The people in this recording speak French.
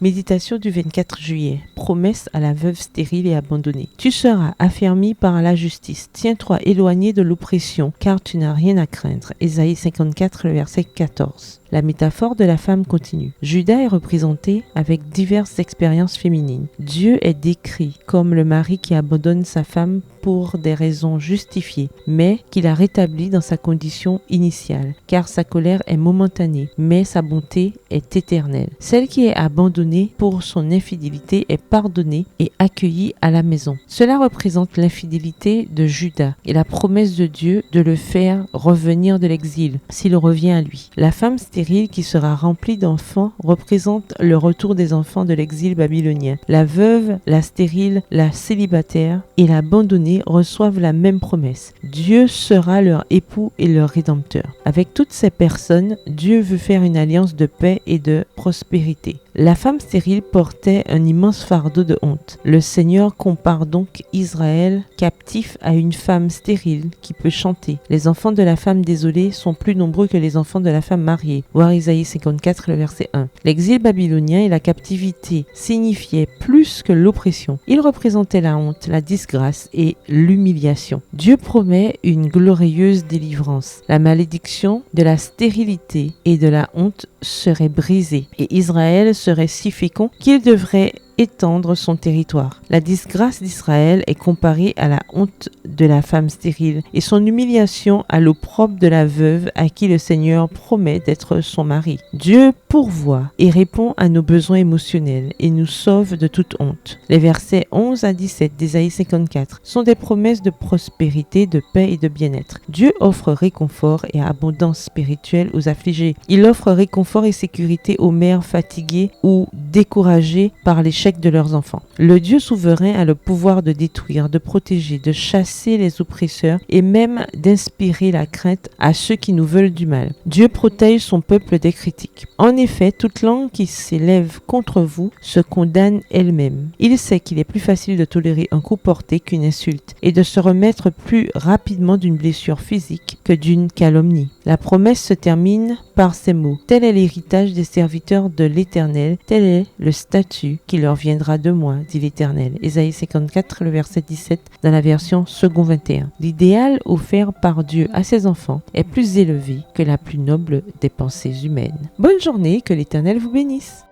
Méditation du 24 juillet. Promesse à la veuve stérile et abandonnée. Tu seras affermi par la justice. Tiens-toi éloigné de l'oppression, car tu n'as rien à craindre. Ésaïe 54, le verset 14. La métaphore de la femme continue. Judas est représenté avec diverses expériences féminines. Dieu est décrit comme le mari qui abandonne sa femme pour des raisons justifiées, mais qui la rétablit dans sa condition initiale, car sa colère est momentanée, mais sa bonté est éternelle. Celle qui est abandonnée pour son infidélité est pardonnée et accueillie à la maison. Cela représente l'infidélité de Judas et la promesse de Dieu de le faire revenir de l'exil s'il revient à lui. La femme stérile qui sera remplie d'enfants représente le retour des enfants de l'exil babylonien. La veuve, la stérile, la célibataire et l'abandonnée reçoivent la même promesse. Dieu sera leur époux et leur rédempteur. Avec toutes ces personnes, Dieu veut faire une alliance de paix et de prospérité. La femme stérile portait un immense fardeau de honte. Le Seigneur compare donc Israël captif à une femme stérile qui peut chanter. Les enfants de la femme désolée sont plus nombreux que les enfants de la femme mariée. Voir Isaïe 54, le verset 1. L'exil babylonien et la captivité signifiaient plus que l'oppression. Ils représentaient la honte, la disgrâce et l'humiliation. Dieu promet une glorieuse délivrance. La malédiction de la stérilité et de la honte serait brisée et Israël serait si fécond qu'il devrait étendre son territoire. La disgrâce d'Israël est comparée à la honte de la femme stérile et son humiliation à l'opprobre de la veuve à qui le Seigneur promet d'être son mari. Dieu pourvoit et répond à nos besoins émotionnels et nous sauve de toute honte. Les versets 11 à 17 d'Ésaïe 54 sont des promesses de prospérité, de paix et de bien-être. Dieu offre réconfort et abondance spirituelle aux affligés. Il offre réconfort et sécurité aux mères fatiguées ou découragées par l'échec de leurs enfants. Le Dieu souverain a le pouvoir de détruire, de protéger, de chasser les oppresseurs et même d'inspirer la crainte à ceux qui nous veulent du mal. Dieu protège son peuple des critiques. En effet, toute langue qui s'élève contre vous se condamne elle-même. Il sait qu'il est plus facile de tolérer un coup porté qu'une insulte et de se remettre plus rapidement d'une blessure physique que d'une calomnie. La promesse se termine par ces mots. Tel est l'héritage des serviteurs de l'Éternel, tel est le statut qui leur viendra de moi, dit l'Éternel. Ésaïe 54, le verset 17, dans la version second 21. L'idéal offert par Dieu à ses enfants est plus élevé que la plus noble des pensées humaines. Bonne journée, que l'Éternel vous bénisse.